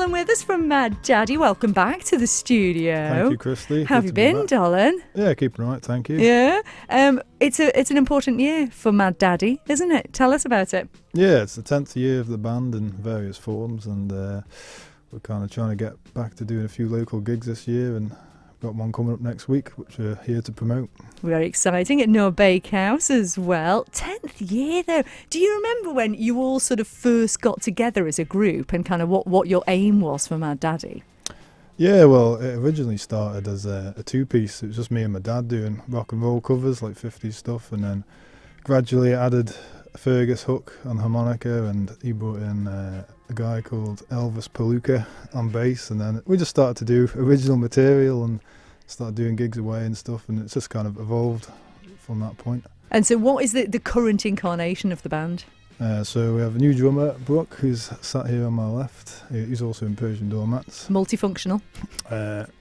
Dolan with us from Maddaddy. Welcome back to the studio. Thank you, Christy. How have you been, Dolan? Yeah, keeping right, thank you. Yeah. It's an important year for Maddaddy, isn't it? Tell us about it. Yeah, it's the 10th year of the band in various forms, and we're kind of trying to get back to doing a few local gigs this year, and got one coming up next week, which we're here to promote. Very exciting at No Bakehouse as well. 10th year though. Do you remember when you all sort of first got together as a group and kind of what your aim was for Maddaddy? Yeah, well, it originally started as a two-piece. It was just me and my dad doing rock and roll covers, like 50s stuff, and then gradually added Fergus Hook on harmonica, and he brought in a guy called Elvis Palooka on bass, and then we just started to do original material and started doing gigs away and stuff, and it's just kind of evolved from that point. And so what is the current incarnation of the band? So we have a new drummer, Brooke, who's sat here on my left. He's also in Persian Doormats. Multifunctional.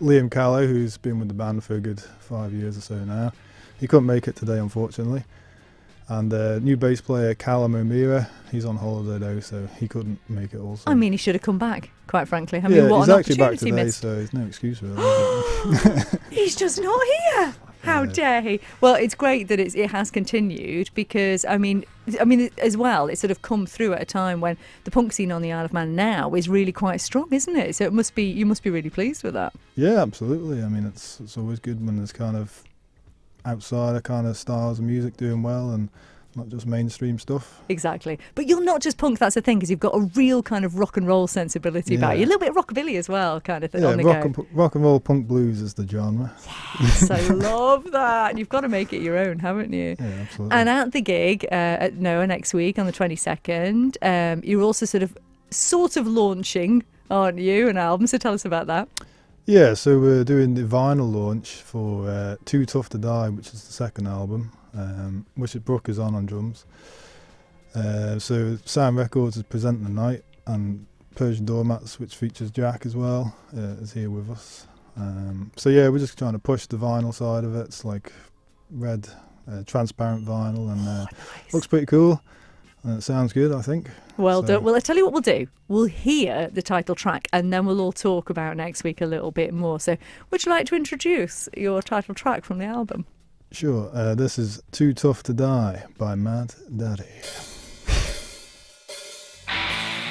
Liam Callow, who's been with the band for a good 5 years or so now. He couldn't make it today, unfortunately. And new bass player Callum O'Meara, he's on holiday though, so he couldn't make it also. I mean, he should have come back, quite frankly. I mean, what he's an actually back opportunity today, missed. so there's no excuse really. He's just not here. How dare he? Well, it's great that it has continued because, I mean, as well, it's sort of come through at a time when the punk scene on the Isle of Man now is really quite strong, isn't it? So you must be really pleased with that. Yeah, absolutely. I mean, it's always good when there's kind of outsider kind of styles of music doing well and not just mainstream stuff. Exactly. But you're not just punk, that's the thing, because you've got a real kind of rock and roll sensibility about you. A little bit of rockabilly as well, kind of thing. On the rock and roll punk blues is the genre. Yes, I love that. You've got to make it your own, haven't you? Yeah, absolutely. And at the gig at Noah next week on the 22nd, you're also sort of launching, aren't you, an album? So tell us about that. Yeah, so we're doing the vinyl launch for Too Tough to Die, which is the second album. Which Brooke is on drums. So Sound Records is presenting the night, and Persian Doormats, which features Jack as well, is here with us. So yeah, we're just trying to push the vinyl side of it. It's like red, transparent vinyl, and nice. Looks pretty cool. And it sounds good, I think. Well done. Well, I'll tell you what we'll do. We'll hear the title track, and then we'll all talk about next week a little bit more. So would you like to introduce your title track from the album? Sure, this is Too Tough to Die by Maddaddy.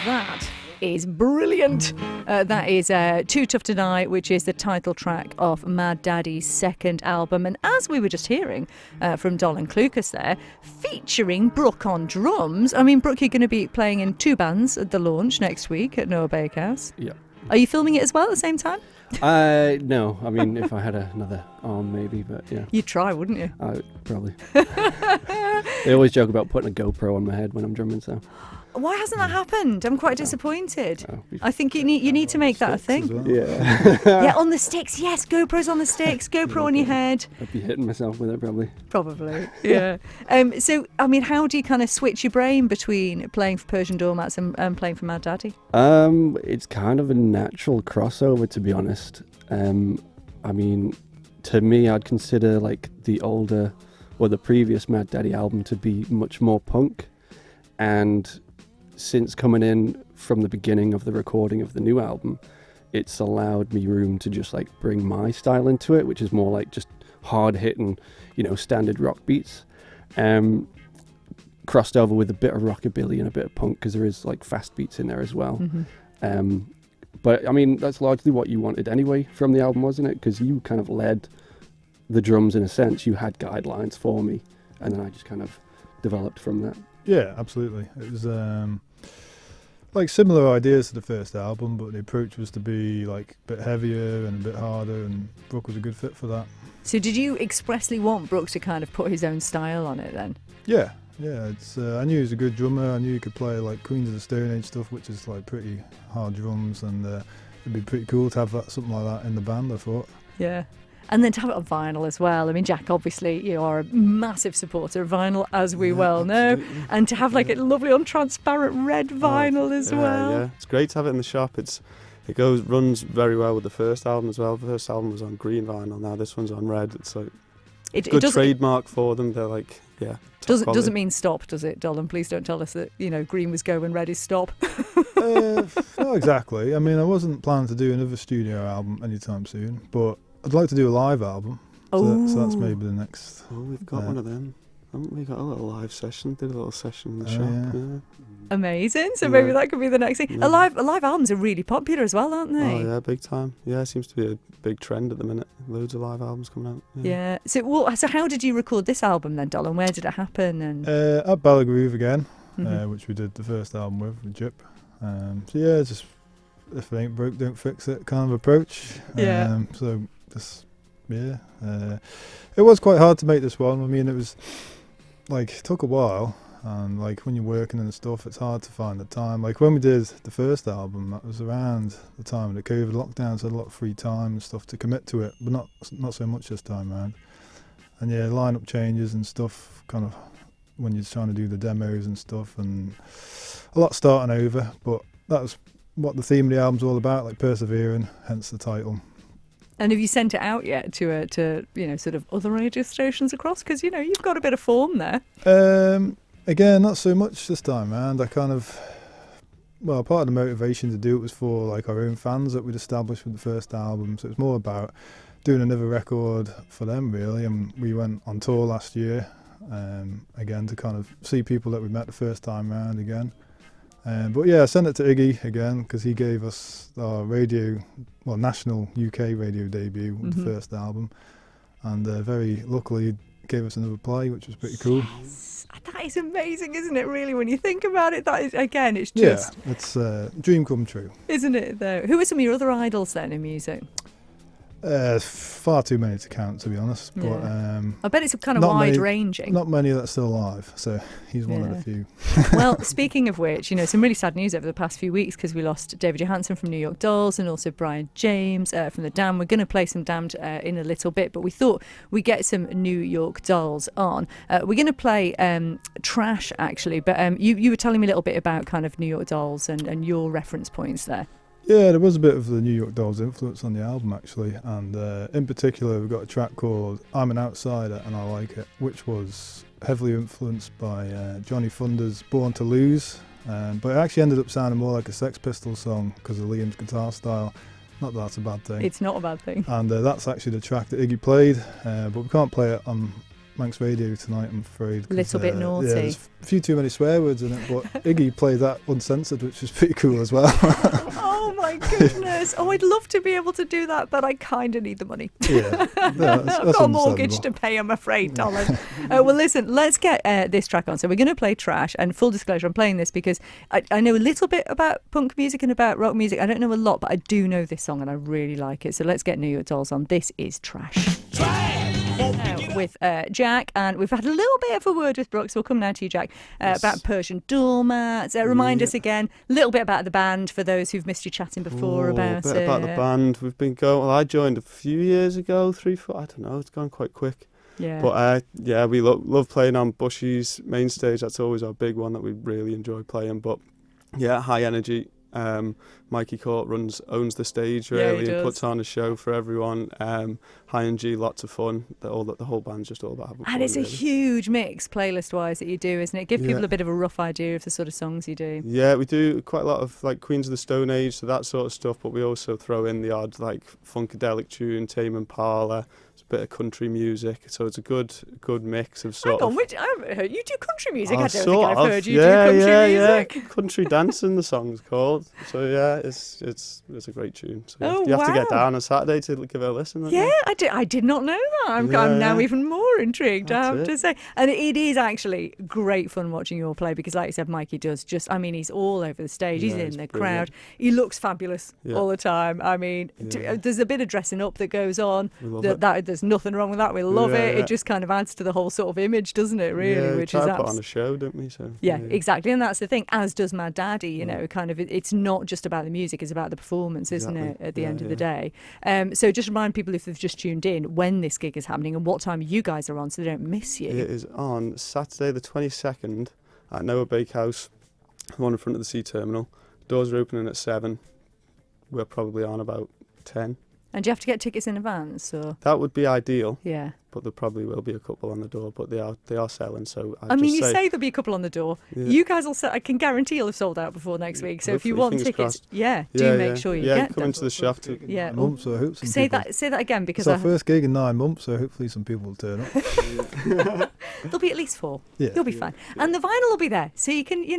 That is brilliant. That is Too Tough to Die, which is the title track of Maddaddy's second album. And as we were just hearing from Dolan Clucas there, featuring Brooke on drums. I mean, Brooke, you're going to be playing in two bands at the launch next week at Noah Bakehouse. Yeah. Are you filming it as well at the same time? No. I mean, if I had another arm, maybe, but yeah. You'd try, wouldn't you? Probably. They always joke about putting a GoPro on my head when I'm drumming, so. Why hasn't that happened? I'm quite disappointed. Oh, I think you need to make that a thing. Well. Yeah. Yeah, on the sticks. Yes, GoPro's on the sticks. GoPro on your head. I'd be hitting myself with it, probably. Probably, yeah. So, I mean, how do you kind of switch your brain between playing for Persian Doormats and playing for Maddaddy? It's kind of a natural crossover, to be honest. I mean, to me, I'd consider like the older or the previous Maddaddy album to be much more punk, and since coming in from the beginning of the recording of the new album, it's allowed me room to just like bring my style into it, which is more like just hard hitting, standard rock beats. Crossed over with a bit of rockabilly and a bit of punk, because there is like fast beats in there as well. Mm-hmm. But I mean, that's largely what you wanted anyway from the album, wasn't it? Because you kind of led the drums in a sense. You had guidelines for me, and then I just kind of developed from that. Yeah, absolutely. It was like similar ideas to the first album, but the approach was to be like a bit heavier and a bit harder, and Brooke was a good fit for that. So did you expressly want Brooke to kind of put his own style on it then? Yeah. It's I knew he was a good drummer. I knew he could play like Queens of the Stone Age stuff, which is like pretty hard drums, and it'd be pretty cool to have something like that in the band, I thought. Yeah. And then to have it on vinyl as well. I mean, Jack, obviously, you are a massive supporter of vinyl, as we well know. Absolutely. And to have like a lovely on transparent red vinyl as well. Yeah, it's great to have it in the shop. It runs very well with the first album as well. The first album was on green vinyl. Now this one's on red. It's like It good doesn't, trademark for them. They're like, yeah. doesn't mean stop, does it, Dolan? Please don't tell us that green was go and red is stop. Not exactly. I mean, I wasn't planning to do another studio album anytime soon, but I'd like to do a live album. So that's maybe the next. Oh, we've got one of them. Haven't we got a little live session? Did a little session in the shop. Yeah. Amazing. So maybe that could be the next thing. Yeah. Live albums are really popular as well, aren't they? Oh yeah, big time. Yeah, it seems to be a big trend at the minute. Loads of live albums coming out. Yeah. So how did you record this album then, Dolan? Where did it happen? And At Ballagroove again, which we did the first album with Jip. So yeah, just if it ain't broke, don't fix it kind of approach. Yeah. So just it was quite hard to make this one. I mean, it was like it took a while, and like when you're working and stuff, it's hard to find the time. Like when we did the first album, that was around the time of the COVID lockdown, so I had a lot of free time and stuff to commit to it, but not so much this time around. And yeah, lineup changes and stuff, kind of when you're trying to do the demos and stuff, and a lot starting over. But that was what the theme of the album's all about, like persevering, hence the title. have you sent it out yet to sort of other radio stations across? Because you've got a bit of form there. Again, not so much this time around. I kind of, part of the motivation to do it was for like our own fans that we'd established with the first album. So it's more about doing another record for them really. And we went on tour last year, again to kind of see people that we met the first time around again. But yeah, I sent it to Iggy again because he gave us our national UK radio debut with the first album, and very luckily gave us another play, which was pretty cool. Yes. That is amazing, isn't it? Really, when you think about it, that is again, it's just it's a dream come true, isn't it? Though, who are some of your other idols then in music? Far too many to count, to be honest. But I bet it's kind of wide-ranging. Not many that's still alive, so he's one of the few. Well, speaking of which, some really sad news over the past few weeks because we lost David Johansen from New York Dolls and also Brian James from The Damned. We're going to play some Damned in a little bit, but we thought we'd get some New York Dolls on. We're going to play Trash, actually, but you were telling me a little bit about kind of New York Dolls and your reference points there. Yeah, there was a bit of the New York Dolls influence on the album actually, and in particular we've got a track called I'm an Outsider and I Like It, which was heavily influenced by Johnny Thunder's Born to Lose, but it actually ended up sounding more like a Sex Pistols song because of Liam's guitar style. Not that that's a bad thing. It's not a bad thing. And that's actually the track that Iggy played, but we can't play it on Manx Radio tonight, I'm afraid. A little bit naughty. Yeah, there's a few too many swear words in it, but Iggy played that uncensored, which was pretty cool as well. Oh my goodness. Oh, I'd love to be able to do that, but I kind of need the money. Yeah, that's I've got a mortgage to pay, I'm afraid, darling. Well, listen, let's get this track on. So we're going to play Trash, and full disclosure, I'm playing this because I know a little bit about punk music and about rock music. I don't know a lot, but I do know this song and I really like it. So let's get New York Dolls on. This is Trash. With Jack, and we've had a little bit of a word with Brooks. We'll come now to you, Jack, about Persian doormats. Remind us again a little bit about the band for those who've missed you chatting before about it. About the band. We've been going. Well, I joined a few years ago, 3, 4. I don't know. It's gone quite quick. Yeah. But we love playing on Bushy's main stage. That's always our big one that we really enjoy playing. But yeah, high energy. Mikey Court owns the stage really and puts on a show for everyone. High energy, lots of fun. The whole band's just all about having fun. And it's really. a huge mix playlist wise that you do, isn't it? Give people a bit of a rough idea of the sort of songs you do. Yeah, we do quite a lot of like Queens of the Stone Age, so that sort of stuff, but we also throw in the odd like funkadelic tune, Tame Impala, a bit of country music, so it's a good mix of sort of. I haven't heard you do country music. I don't think I've heard you do country music. Yeah. Country dancing, the song's called. So yeah, it's a great tune. So you have to get down on Saturday to give it a listen. Yeah, I did not know that. I'm now even more intrigued, I have to say. And it is actually great fun watching you all play because, like you said, Mikey does he's all over the stage. He's in the crowd. He looks fabulous all the time. I mean, there's a bit of dressing up that goes on. There's nothing wrong with that. We love it. It just kind of adds to the whole sort of image, doesn't it? Really, which is put on a show, don't we? So exactly, and that's the thing. As does Maddaddy. You know, kind of. It's not just about the music; it's about the performance, isn't it? At the end of the day. So just remind people if they've just tuned in when this gig is happening and what time you guys are on, so they don't miss you. It is on Saturday the 22nd at Noah Bakehouse, the one in front of the Sea Terminal. Doors are opening at 7. We're probably on about 10. And do you have to get tickets in advance? Or? That would be ideal. Yeah. But there probably will be a couple on the door, but they are selling. So I mean, you say there'll be a couple on the door. Yeah. You guys will sell. I can guarantee you'll have sold out before next week. So if you want tickets, crossed. do make sure you get come them. into the shop. Yeah. Months, so I hope some Say people, that again, because it's our first gig in 9 months, so hopefully some people will turn up. there'll be at least 4. Yeah. You'll be fine. And the vinyl will be there, so you can, you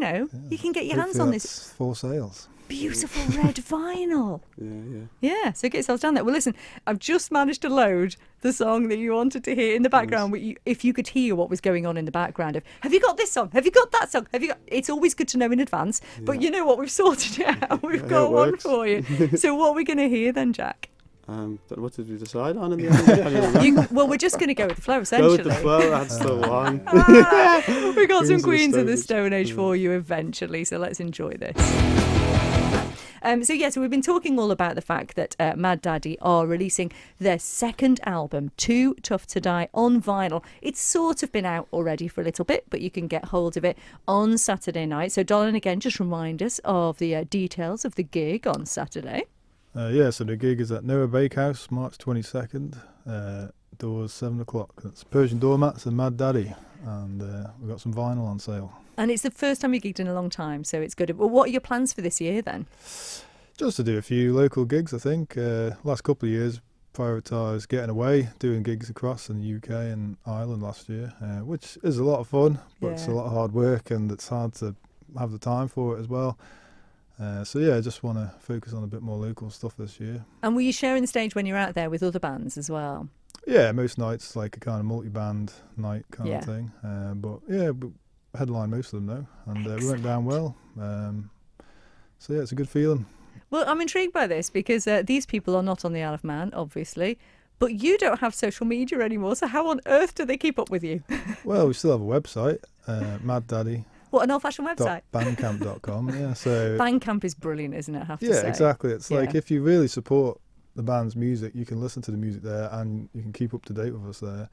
can get your hands Hopefully on that's this for sales. beautiful red vinyl. Yeah. Yeah, so get yourselves down there. Well, listen, I've just managed to load the song that you wanted to hear in the background. If you could hear what was going on in the background have you got this song? Have you got that song? It's always good to know in advance. But you know what? We've sorted it out. We've got one for you. So what are we going to hear then, Jack? What did we decide on in the end? Well, we're just going to go with the flow, essentially. Go with the flow, that's the one. We've got some Queens of the Stone Age for you eventually, so let's enjoy this. So we've been talking all about the fact that Maddaddy are releasing their second album, Too Tough to Die, on vinyl. It's sort of been out already for a little bit, but you can get hold of it on Saturday night. So, Dolan, again, just remind us of the details of the gig on Saturday. So the gig is at Noah Bakehouse, March 22nd. Doors 7 o'clock. That's Persian Doormats and Maddaddy, and we've got some vinyl on sale. And it's the first time you gigged in a long time, so it's good. Well, what are your plans for this year then? Just to do a few local gigs, I think. Last couple of years, prioritised getting away, doing gigs across in the UK and Ireland last year, which is a lot of fun, but it's a lot of hard work and it's hard to have the time for it as well. I just want to focus on a bit more local stuff this year. And were you sharing the stage when you're out there with other bands as well? Yeah, most nights like a kind of multi-band night kind of thing. We headline most of them though, and we went down well. It's a good feeling. Well, I'm intrigued by this because these people are not on the Isle of Man, obviously, but you don't have social media anymore, so how on earth do they keep up with you? Well, we still have a website, Maddaddy. What, an old-fashioned website? Bandcamp.com, yeah. So Bandcamp is brilliant, isn't it, I have to say? Yeah, exactly. It's like if you really support the band's music, you can listen to the music there and you can keep up to date with us there.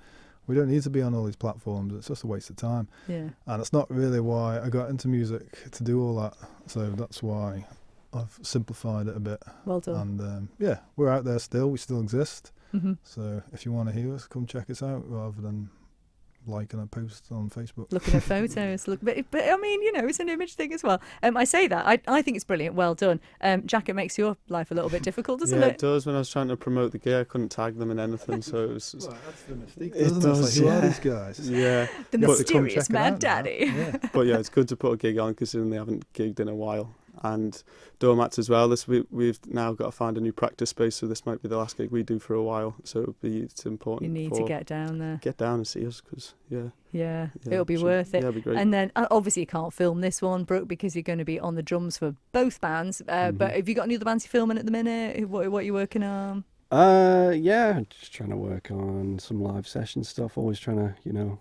We don't need to be on all these platforms. It's just a waste of time. Yeah. And it's not really why I got into music, to do all that. So that's why I've simplified it a bit. Well done. And we're out there still. We still exist. Mm-hmm. So if you want to hear us, come check us out rather than liking a post on Facebook. Looking at photos. But I mean, it's an image thing as well. I say that. I think it's brilliant. Well done. Jack, it makes your life a little bit difficult, doesn't it? Yeah, it does. When I was trying to promote the gig, I couldn't tag them in anything, so it was... Well, that's the mistake, it does, who are these guys? Yeah. The mysterious Maddaddy. Yeah. But yeah, it's good to put a gig on considering they haven't gigged in a while. And Doormats as well. We've now got to find a new practice space, so this might be the last gig we do for a while. So it's important. You need to get down there. Get down and see us, because it'll be worth it. Yeah, it'll be great. And then obviously you can't film this one, Brooke, because you're going to be on the drums for both bands. But have you got any other bands you're filming at the minute? What are you working on? Just trying to work on some live session stuff. Always trying to,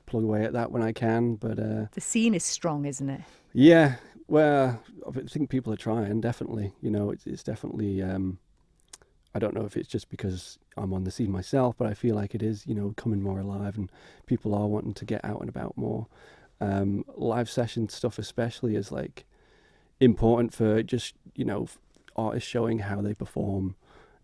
plug away at that when I can. But the scene is strong, isn't it? Yeah. Well, I think people are trying, definitely. It's definitely, I don't know if it's just because I'm on the scene myself, but I feel like it is, coming more alive and people are wanting to get out and about more. Live session stuff especially is like important for just, artists showing how they perform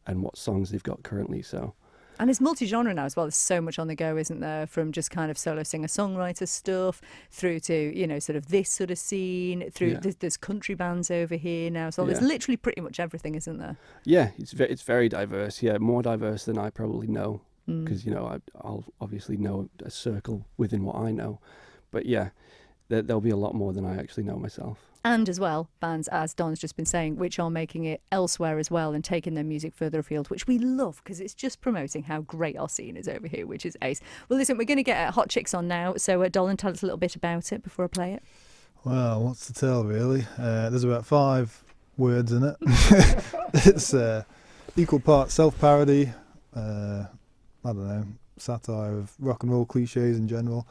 and what songs they've got currently, so... And it's multi-genre now as well. There's so much on the go, isn't there? From just kind of solo singer-songwriter stuff through to, sort of this sort of scene, through there's country bands over here now. So there's literally pretty much everything, isn't there? Yeah, it's very diverse. Yeah, more diverse than I probably know. Because, I'll obviously know a circle within what I know. But yeah, there'll be a lot more than I actually know myself. And as well, bands, as Don's just been saying, which are making it elsewhere as well and taking their music further afield, which we love because it's just promoting how great our scene is over here, which is ace. Well, listen, we're going to get Hot Chicks on now. So, Dolan, tell us a little bit about it before I play it. Well, what's to tell, really? There's about 5 words in it. It's equal parts self-parody, satire of rock and roll cliches in general,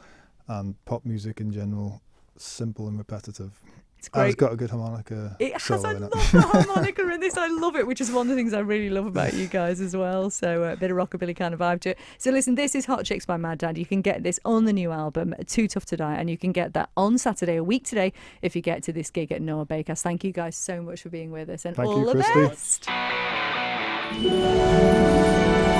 and pop music in general, simple and repetitive. It's great. And it's got a good harmonica. It has. I in love it. the harmonica in this. I love it, which is one of the things I really love about you guys as well. So a bit of rockabilly kind of vibe to it. So listen, this is Hot Chicks by Maddaddy. You can get this on the new album, Too Tough to Die, and you can get that on Saturday, a week today, if you get to this gig at Noah Bakehouse. Thank you guys so much for being with us, and Thank all you, the Christy. best. Yt.